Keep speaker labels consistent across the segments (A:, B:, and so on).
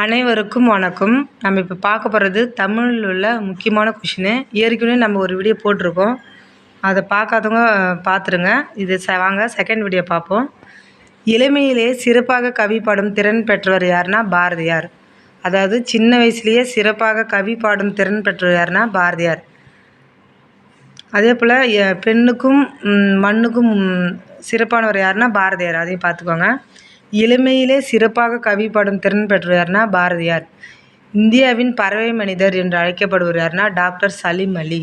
A: அனைவருக்கும் வணக்கம். நம்ம இப்போ பார்க்க போகிறது தமிழில் உள்ள முக்கியமான கொஷினு. ஏற்கனவே நம்ம ஒரு வீடியோ போட்டிருக்கோம், அதை பார்க்காதவங்க பார்த்துருங்க. இது வாங்க செகண்ட் வீடியோ பார்ப்போம். இளமையிலே சிறப்பாக கவி பாடும் திறன் பெற்றவர் யாருன்னா பாரதியார். அதாவது சின்ன வயசுலேயே சிறப்பாக கவி பாடும் திறன் பெற்றவர் யாருன்னா பாரதியார். அதே போல் பெண்ணுக்கும் மண்ணுக்கும் சிறப்பானவர் யாருன்னா பாரதியார். அதையும் பார்த்துக்கோங்க. இளமையிலே சிறப்பாக கவி பாடும் திறன் பெற்றவர் யாருன்னா பாரதியார். இந்தியாவின் பறவை மனிதர் என்று அழைக்கப்படுவர் யாருன்னா டாக்டர் சலீம் அலி.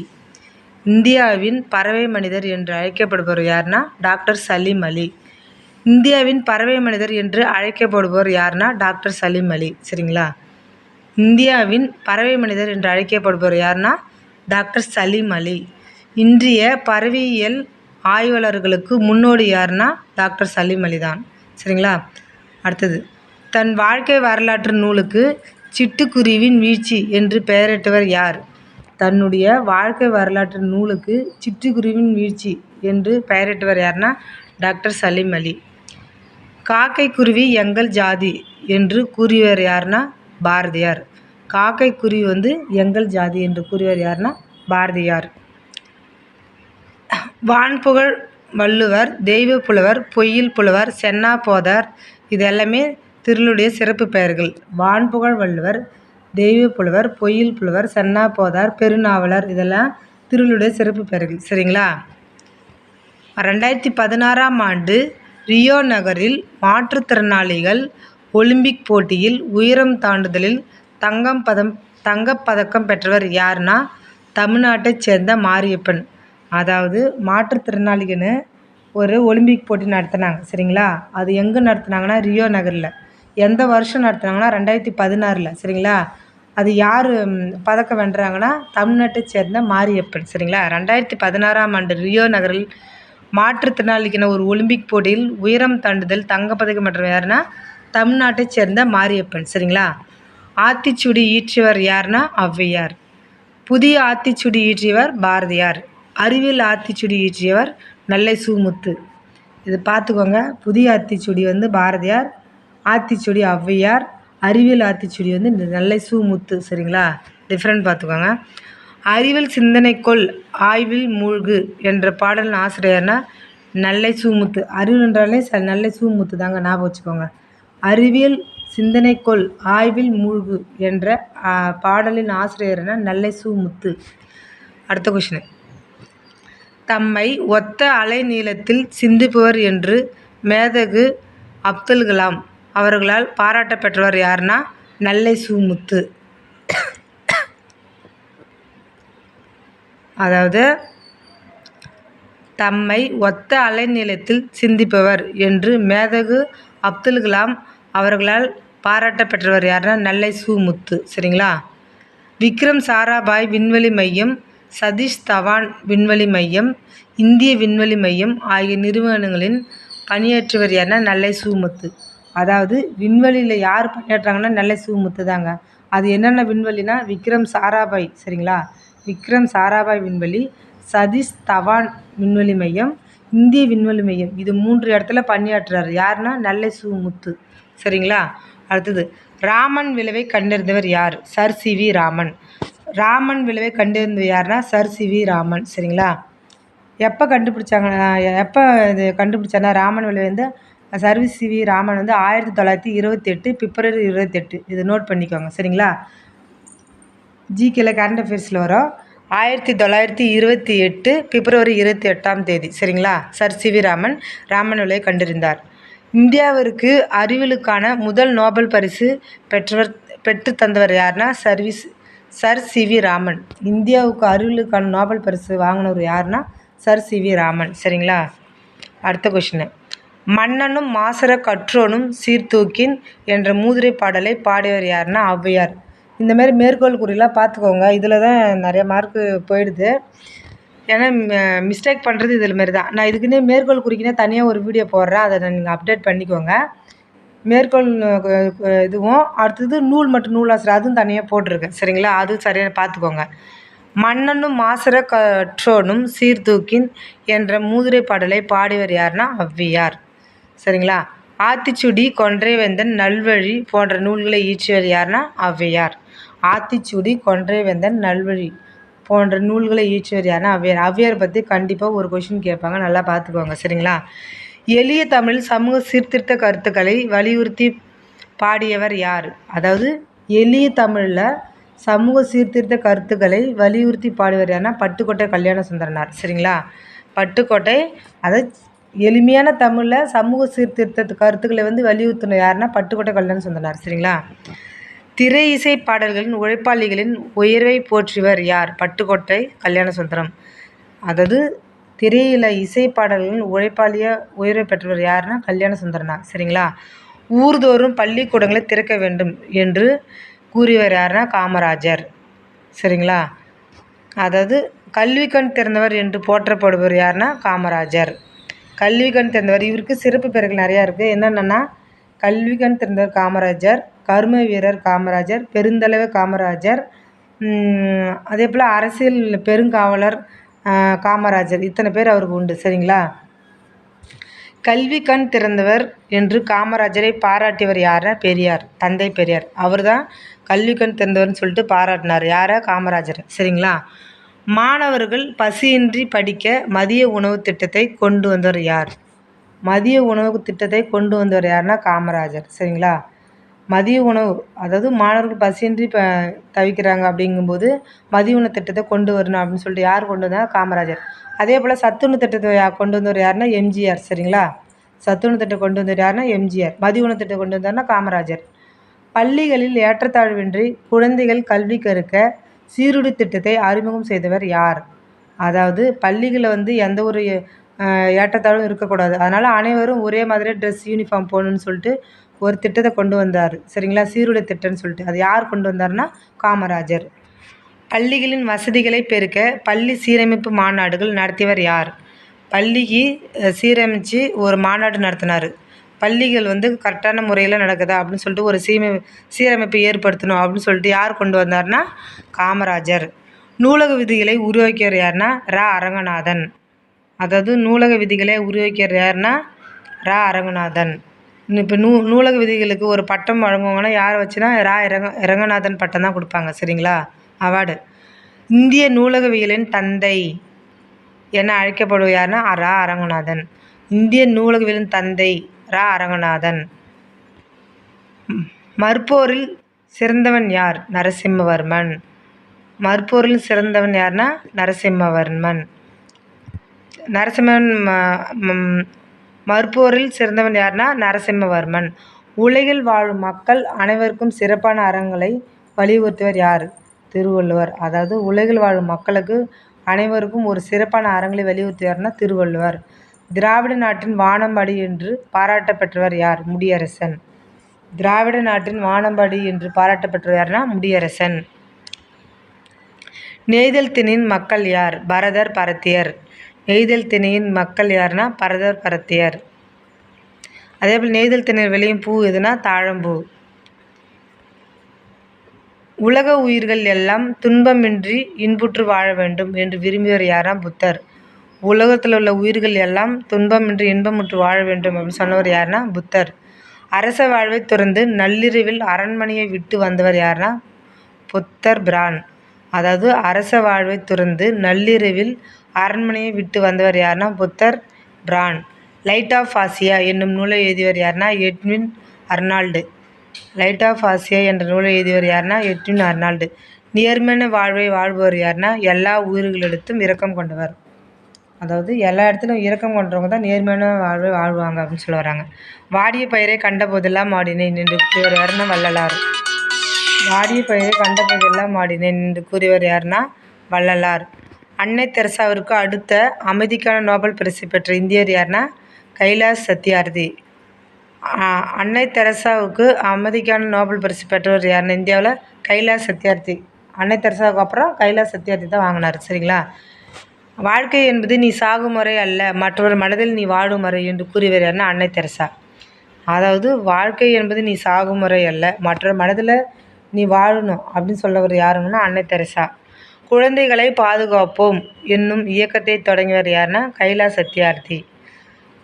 A: இந்தியாவின் பறவை மனிதர் என்று அழைக்கப்படுபவர் யாருன்னா டாக்டர் சலீம் அலி. இந்தியாவின் பறவை மனிதர் என்று அழைக்கப்படுபவர் யாருன்னா டாக்டர் சலீம் அலி. சரிங்களா? இந்தியாவின் பறவை மனிதர் என்று அழைக்கப்படுபவர் யாருன்னா டாக்டர் சலீம் அலி. இன்றைய பறவையியல் ஆய்வாளர்களுக்கு முன்னோடி யாருன்னா டாக்டர் சலீம் அலி தான். சரிங்களா? அடுத்தது, தன் வாழ்க்கை வரலாற்று நூலுக்கு சிட்டுக்குருவின் வீழ்ச்சி என்று பெயரிட்டவர் யார்? தன்னுடைய வாழ்க்கை வரலாற்று நூலுக்கு சிட்டுக்குருவின் வீழ்ச்சி என்று பெயரிட்டவர் யாருன்னா டாக்டர் சலீம் அலி. காக்கை குருவி எங்கள் ஜாதி என்று கூறியவர் யாருன்னா பாரதியார். காக்கை குருவி எங்கள் ஜாதி என்று கூறியவர் யாருன்னா பாரதியார். வான்புகழ் வள்ளுவர், தெய்வ புலவர், பொய்யில் புலவர், சென்னா போதார் இது எல்லாமே திருளுடைய சிறப்பு பெயர்கள். வான்புகழ் வள்ளுவர், தெய்வ புலவர், பொய்யில் புலவர், சென்னா போதார், பெருநாவலர் இதெல்லாம் திருளுடைய சிறப்பு பெயர்கள். சரிங்களா? 2016ஆம் ஆண்டு ரியோ நகரில் மாற்றுத்திறனாளிகள் ஒலிம்பிக் போட்டியில் உயரம் தாண்டுதலில் தங்கப்பதக்கம் பெற்றவர் யாருன்னா தமிழ்நாட்டைச் சேர்ந்த மாரியப்பன். அதாவது மாற்றுத்திறனாளிகள்னு ஒரு ஒலிம்பிக் போட்டி நடத்தினாங்க. சரிங்களா? அது எங்கே நடத்துனாங்கன்னா ரியோ நகரில். எந்த வருஷம் நடத்துனாங்கன்னா 2016. சரிங்களா? அது யார் பதக்கம் வென்றாங்கன்னா தமிழ்நாட்டை சேர்ந்த மாரியப்பன். சரிங்களா? 2016ஆம் ஆண்டு ரியோ நகரில் மாற்றுத்திறனாளிக்கான ஒரு ஒலிம்பிக் போட்டியில் உயரம் தாண்டுதல் தங்கப்பதக்கம் பெற்றவர் யாருன்னா தமிழ்நாட்டை சேர்ந்த மாரியப்பன். சரிங்களா? ஆத்திச்சூடி ஈற்றியவர் யாருன்னா ஔவையார். புதிய ஆத்திச்சூடி ஈற்றியவர் பாரதியார். அறிவியல் ஆத்திச்சூடி ஈற்றியவர் நெல்லை சு. முத்து. இது பார்த்துக்கோங்க. புதிய ஆத்திச்சூடி பாரதியார், ஆத்திச்சூடி ஔவையார், அறிவியல் ஆத்திச்சூடி நெல்லை சு. முத்து. சரிங்களா? டிஃப்ரெண்ட் பார்த்துக்கோங்க. அறிவியல் சிந்தனைக்கொள் ஆய்வில் மூழ்கு என்ற பாடலின் ஆசிரியர்னா நெல்லை சு. முத்து. அறிவியல் என்றாலே நெல்லை சு. முத்து தாங்க, ஞாபகம் வச்சுக்கோங்க. அறிவியல் சிந்தனைக்கொள் ஆய்வில் மூழ்கு என்ற பாடலின் ஆசிரியர்னா நெல்லை சு. முத்து. அடுத்த கொஷின், தம்மை ஒத்த அலை நீளத்தில் சிந்திப்பவர் என்று மேதகு அப்துல் கலாம் அவர்களால் பாராட்ட பெற்றவர் யாருன்னா நெல்லை சு. முத்து. அதாவது தம்மை ஒத்த அலை நீளத்தில் சிந்திப்பவர் என்று மேதகு அப்துல் கலாம் அவர்களால் பாராட்ட பெற்றவர் யாருன்னா நெல்லை சு. முத்து. சரிங்களா? விக்ரம் சாராபாய் விண்வெளி மையம், சதீஷ் தவான் விண்வெளி மையம், இந்திய விண்வெளி மையம் ஆகிய நிறுவனங்களின் பணியாற்றியவர் யாருன்னா நெல்லை சு. முத்து. அதாவது விண்வெளியில் யார் பணியாற்றுறாங்கன்னா நெல்லை சு. முத்து தாங்க. அது என்னென்ன விண்வெளினா விக்ரம் சாராபாய். சரிங்களா? விக்ரம் சாராபாய் விண்வெளி, சதீஷ் தவான் விண்வெளி மையம், இந்திய விண்வெளி மையம் இது 3 இடத்துல பணியாற்றுறாரு யாருன்னா நெல்லை சு. முத்து. சரிங்களா? அடுத்தது, ராமன் விளைவை கண்டறிந்தவர் யார்? Sir C. V. Raman. Raman விளைவை கண்டறிந்தவர் யாருன்னா சர் சி. வி. ராமன். சரிங்களா? எப்போ இது கண்டுபிடிச்சாங்கன்னா ராமன் விளைவை சர் சி. வி. ராமன் 1928 பிப்ரவரி 28. இது நோட் பண்ணிக்கோங்க. சரிங்களா? ஜிகேல கரண்ட் அஃபேர்ஸில் வரும். 1928 பிப்ரவரி 28ஆம் தேதி. சரிங்களா? Sir C. V. Raman Raman விளைவை கண்டறிந்தார். இந்தியாவிற்கு அறிவியலுக்கான முதல் நோபல் பரிசு பெற்று தந்தவர் யாருன்னா சர் சி. வி. ராமன். இந்தியாவுக்கு அறிவியலுக்கான நோபல் பரிசு வாங்கினவர் யாருன்னா சர் சி. வி. ராமன். சரிங்களா? அடுத்த கொஷின், மன்னனும் மாசற கற்றோனும் சீர்தூக்கின் என்ற மூதுரை பாடலை பாடியவர் யாருன்னா ஔவையார். இந்த மாதிரி மேற்கோள் குறியெல்லாம் பார்த்துக்கோங்க. இதில் தான் நிறைய மார்க்கு போயிடுது. ஏன்னா மிஸ்டேக் பண்ணுறது இதில் மாரி தான். நான் இதுக்குன்னே மேற்கோள் குறிக்கினே தனியாக ஒரு வீடியோ போடுறேன், அதை நீங்கள் அப்டேட் பண்ணிக்கோங்க. மேற்கோள் இதுவும் அடுத்தது நூல் மற்றும் நூலாசிரியர் அதுவும் தனியாக போட்டிருக்கேன். சரிங்களா? அதுவும் சரியாக பார்த்துக்கோங்க. மன்னனும் மாசற கற்றோனும் சீர்தூக்கின் என்ற மூதுரை பாடலை பாடியவர் யாருன்னா ஔவையார். சரிங்களா? ஆத்திச்சூடி, கொன்றைவேந்தன், நல்வழி போன்ற நூல்களை இயற்றியவர் யாருன்னா ஔவையார். ஆத்திச்சூடி, கொன்றைவேந்தன், நல்வழி போன்ற நூல்களை இயற்றியவர் யாருன்னா ஔவையார். ஔவையார் பற்றி கண்டிப்பாக ஒரு கொஷின் கேட்பாங்க, நல்லா பார்த்துக்கோங்க சரிங்களா. எளிய தமிழ் சமூக சீர்திருத்த கருத்துக்களை வலியுறுத்தி பாடியவர் யார்? அதாவது எளிய தமிழில் சமூக சீர்திருத்த கருத்துக்களை வலியுறுத்தி பாடியவர் யாருன்னா பட்டுக்கோட்டை கல்யாண சுந்தரனார் சரிங்களா. பட்டுக்கோட்டை அதாவது எளிமையான தமிழில் சமூக சீர்திருத்த கருத்துக்களை வலியுறுத்தின யாருன்னா பட்டுக்கோட்டை கல்யாண சுந்தரனார் சரிங்களா. திரை இசை பாடல்களின் உழைப்பாளிகளின் உயர்வை போற்றியவர் யார்? பட்டுக்கோட்டை கல்யாண சுந்தரம். அதாவது திரையில் இசை பாடல்களின் உயர்வை பெற்றவர் யாருன்னா கல்யாண சுந்தரனார் சரிங்களா. ஊர்தோறும் பள்ளிக்கூடங்களை திறக்க வேண்டும் என்று கூறியவர் யாருன்னா காமராஜர் சரிங்களா. அதாவது கல்வி கண் திறந்தவர் என்று போற்றப்படுவர் யாருன்னா காமராஜர். கல்வி கண் திறந்தவர், இவருக்கு சிறப்பு பெயர்கள் நிறையா இருக்குது. என்னென்னா கல்வி கண் திறந்தவர் காமராஜர், கர்ம வீரர் காமராஜர், பெருந்தலைவர் காமராஜர், அதே போல் அரசியல் பெருங்காவலர் காமராஜர். இத்தனை பேர் அவருக்கு உண்டு சரிங்களா. கல்வி கண் திறந்தவர் என்று காமராஜரை பாராட்டியவர் யாரா? பெரியார், தந்தை பெரியார். அவர் தான் கல்வி கண் திறந்தவர்னு சொல்லிட்டு பாராட்டினார். யாரை? காமராஜர் சரிங்களா. மாணவர்கள் பசியின்றி படிக்க மதிய உணவு திட்டத்தை கொண்டு வந்தவர் யார்? மதிய உணவு திட்டத்தை கொண்டு வந்தவர் யாருன்னா காமராஜர் சரிங்களா. மதிய உணவு, அதாவது மாணவர்கள் பசியின்றி தவிக்கிறாங்க அப்படிங்கும்போது மதிய உணவு திட்டத்தை கொண்டு வரணும் அப்படின்னு சொல்லிட்டு யார் கொண்டு வந்தால் காமராஜர். அதே போல் சத்துணவு திட்டத்தை கொண்டு வந்தவர் யாருன்னா எம்ஜிஆர் சரிங்களா. சத்துணவு திட்டம் கொண்டு வந்தவர் யாருன்னா எம்ஜிஆர். மதிய உணவு திட்டம் கொண்டு வந்தார்னா காமராஜர். பள்ளிகளில் ஏற்றத்தாழ்வின்றி குழந்தைகள் கல்வி கற்க சீருடை திட்டத்தை அறிமுகம் செய்தவர் யார்? அதாவது பள்ளிகளில் எந்த ஒரு ஏற்றத்தாழ்வும் இருக்கக்கூடாது, அதனால் அனைவரும் ஒரே மாதிரியே ட்ரெஸ் யூனிஃபார்ம் போகணுன்னு சொல்லிட்டு ஒரு திட்டத்தை கொண்டு வந்தார் சரிங்களா. சீருடை திட்டம்னு சொல்லிட்டு அது யார் கொண்டு வந்தார்னா காமராஜர். பள்ளிகளின் வசதிகளை பெருக்க பள்ளி சீரமைப்பு மாநாடுகள் நடத்தியவர் யார்? பள்ளிக்கு சீரமைச்சு ஒரு மாநாடு நடத்தினார். பள்ளிகள் கரெக்டான முறையில் நடக்குதா அப்படின்னு சொல்லிட்டு ஒரு சீரமைப்பு ஏற்படுத்தணும் அப்படின்னு சொல்லிட்டு யார் கொண்டு வந்தார்னா காமராஜர். நூலக விதிகளை உருவாக்கியவர் யாருன்னா அரங்கநாதன். அதாவது நூலக விதிகளை உருவாக்கியவர் யாருன்னா அரங்கநாதன். இப்போ நூலக விதிகளுக்கு ஒரு பட்டம் வழங்குவாங்கன்னா யாரை வச்சுன்னா அரங்கநாதன் பட்டம் தான் கொடுப்பாங்க சரிங்களா, அவார்டு. இந்திய நூலகவியலின் தந்தை என அழைக்கப்படுவது யாருன்னா அரங்கநாதன். இந்திய நூலகவியலின் தந்தை அரங்கநாதன். மற்போரில் சிறந்தவன் யார்? நரசிம்மவர்மன். மற்போரில் சிறந்தவன் யாருன்னா நரசிம்மவர்மன். மற்போரில் சிறந்தவன் யாருன்னா நரசிம்மவர்மன். உலகில் வாழும் மக்கள் அனைவருக்கும் சிறப்பான அறங்களை வலியுறுத்துவர் யார்? திருவள்ளுவர். அதாவது உலகில் வாழும் மக்களுக்கு அனைவருக்கும் ஒரு சிறப்பான அறங்களை வலியுறுத்துவார்னா திருவள்ளுவர். திராவிட நாட்டின் வானம்பாடி என்று பாராட்டப்பெற்றவர் யார்? முடியரசன். திராவிட நாட்டின் வானம்பாடி என்று பாராட்டப்பெற்றவர் யாருன்னா முடியரசன். நெய்தல் திணையின் மக்கள் யார்? பரதர், பரத்தியர். நெய்தல் திணையின் மக்கள் யாருன்னா பரதர், பரத்தியர். அதேபோல் நெய்தல் திணையில் விளையும் பூ எதுனா தாழம்பூ. உலக உயிர்கள் எல்லாம் துன்பமின்றி இன்புற்று வாழ வேண்டும் என்று விரும்பியவர் யாரா? புத்தர். உலகத்தில் உள்ள உயிர்கள் எல்லாம் துன்பமின்றி இன்பமுற்று வாழ வேண்டும் அப்படின்னு சொன்னவர் யாருன்னா புத்தர். அரச வாழ்வை துறந்து நள்ளிரவில் அரண்மனையை விட்டு வந்தவர் யாருன்னா புத்தர் பிரான். அதாவது அரச வாழ்வை துறந்து நள்ளிரவில் அரண்மனையை விட்டு வந்தவர் யாருன்னா புத்தர் பிரான். லைட் ஆஃப் ஆசியா என்னும் நூலை எழுதியவர் யாருன்னா Edwin Arnold. Light of Asia என்ற நூலை எழுதியவர் யாருன்னா எட்வின் அர்னால்டு. நேர்மையான வாழ்வை வாழ்பவர் யாருன்னா எல்லா உயிர்களிடத்தும் இரக்கம் கொண்டவர். அதாவது எல்லா இடத்துலையும் இரக்கம் கொண்டவங்க தான் நேர்மையான வாழ்வை வாழ்வாங்க அப்படின்னு சொல்ல வராங்க. வாடிய பயிரை கண்ட போதெல்லாம் மாடினேன் என்று கூறியவர் யாருன்னா வள்ளலார். வாடிய பயிரை கண்ட போதெல்லாம் மாடினேன் என்று கூறியவர் யாருன்னா வள்ளலார். அன்னை தெரசாவிற்கு அடுத்த அமைதிக்கான நோபல் பரிசு பெற்ற இந்தியர் யாருன்னா கைலாஷ் சத்யார்த்தி. அன்னை தெரசாவுக்கு அமைதிக்கான நோபல் பரிசு பெற்றவர் யாருன்னா இந்தியாவில் கைலாஷ் சத்யார்த்தி. அன்னை தெரசாவுக்கு அப்புறம் கைலாஷ் சத்யார்த்தி தான் வாங்கினார் சரிங்களா. வாழ்க்கை என்பது நீ சாகும் முறை அல்ல, மற்றொரு மனதில் நீ வாழும் முறை என்று கூறியவர் யாருன்னா அன்னை தெரசா. அதாவது வாழ்க்கை என்பது நீ சாகும் முறை அல்ல, மற்றொரு மனதில் நீ வாழணும் அப்படின்னு சொல்லவர் யாருங்கன்னா அன்னை தெரசா. குழந்தைகளை பாதுகாப்போம் என்னும் இயக்கத்தை தொடங்கியவர் யாருன்னா கைலாஷ் சத்யார்த்தி.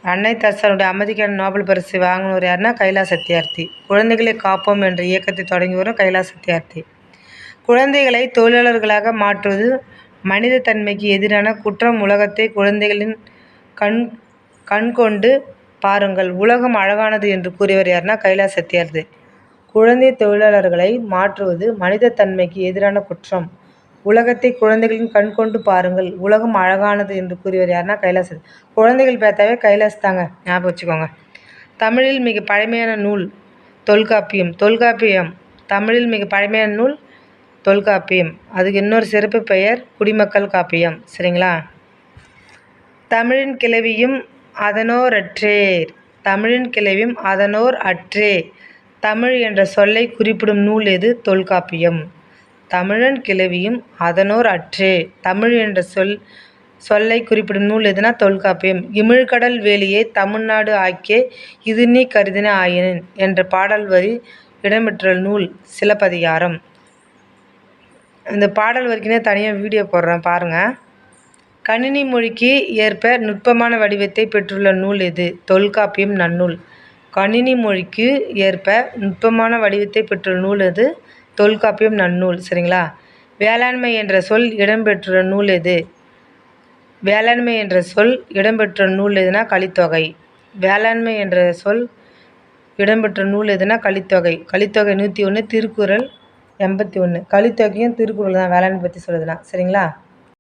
A: அன்னை தெரசாவுடைய அமைதிக்கான நோபல் பரிசு வாங்கினவர் யாருன்னா கைலாஷ் சத்தியார்த்தி. குழந்தைகளை காப்போம் என்ற இயக்கத்தை தொடங்கியவரும் கைலாஷ் சத்தியார்த்தி. குழந்தைகளை தொழிலாளர்களாக மாற்றுவது மனித தன்மைக்கு எதிரான குற்றம். உலகத்தை குழந்தைகளின் கண்கொண்டு பாருங்கள், உலகம் அழகானது என்று கூறியவர் யாருன்னா கைலாஷ் சத்தியார்த்தி. குழந்தை தொழிலாளர்களை மாற்றுவது மனித தன்மைக்கு எதிரான குற்றம். உலகத்தை குழந்தைகளின் கண்கொண்டு பாருங்கள், உலகம் அழகானது என்று கூறியவர் யாருன்னா கைலாஷ். குழந்தைகள் பார்த்தாவே கைலாஷ் தாங்க, ஞாபகம் வச்சுக்கோங்க. தமிழில் மிக பழமையான நூல் தொல்காப்பியம். தொல்காப்பியம் தமிழில் மிக பழமையான நூல் தொல்காப்பியம். அதுக்கு இன்னொரு சிறப்பு பெயர் குடிமக்கள் காப்பியம். சரிங்களா? தமிழின் கிளவியும் அதனோர் அற்றேர். தமிழின் கிளவியும் அதனோர் அற்றே. தமிழ் என்ற சொல்லை குறிப்பிடும் நூல் எது? தொல்காப்பியம். தமிழன் கிளவியும் அதனோர் அற்றே. தமிழ் என்ற சொல்லை குறிப்பிடும் நூல் எதுனா தொல்காப்பியம். இமிழ்கடல் வேலியை தமிழ்நாடு ஆக்கிய இது நீ கருதின ஆயினன் என்ற பாடல் வரி இடம்பெற்ற நூல் சிலப்பதிகாரம். இந்த பாடல் வரிக்குனே தனியாக வீடியோ போடுறேன் பாருங்கள். கணினி மொழிக்கு ஏற்ப நுட்பமான வடிவத்தை பெற்றுள்ள நூல் எது? தொல்காப்பியம் நன்னூல். கணினி மொழிக்கு ஏற்ப நுட்பமான வடிவத்தை பெற்றுள்ள நூல் எது? தொல்காப்பியம் நன்னூல். சரிங்களா? வேளாண்மை என்ற சொல் இடம்பெற்றுள்ள நூல் எது? வேளாண்மை என்ற சொல் இடம்பெற்ற நூல் எதுனா கலித்தொகை. வேளாண்மை என்ற சொல் இடம்பெற்ற நூல் எதுனா கலித்தொகை. கலித்தொகை 101, திருக்குறள் 81. கலித்தொகையும் திருக்குறள் தான் வேளாண்மை பற்றி சொல்லுதுன்னா. சரிங்களா?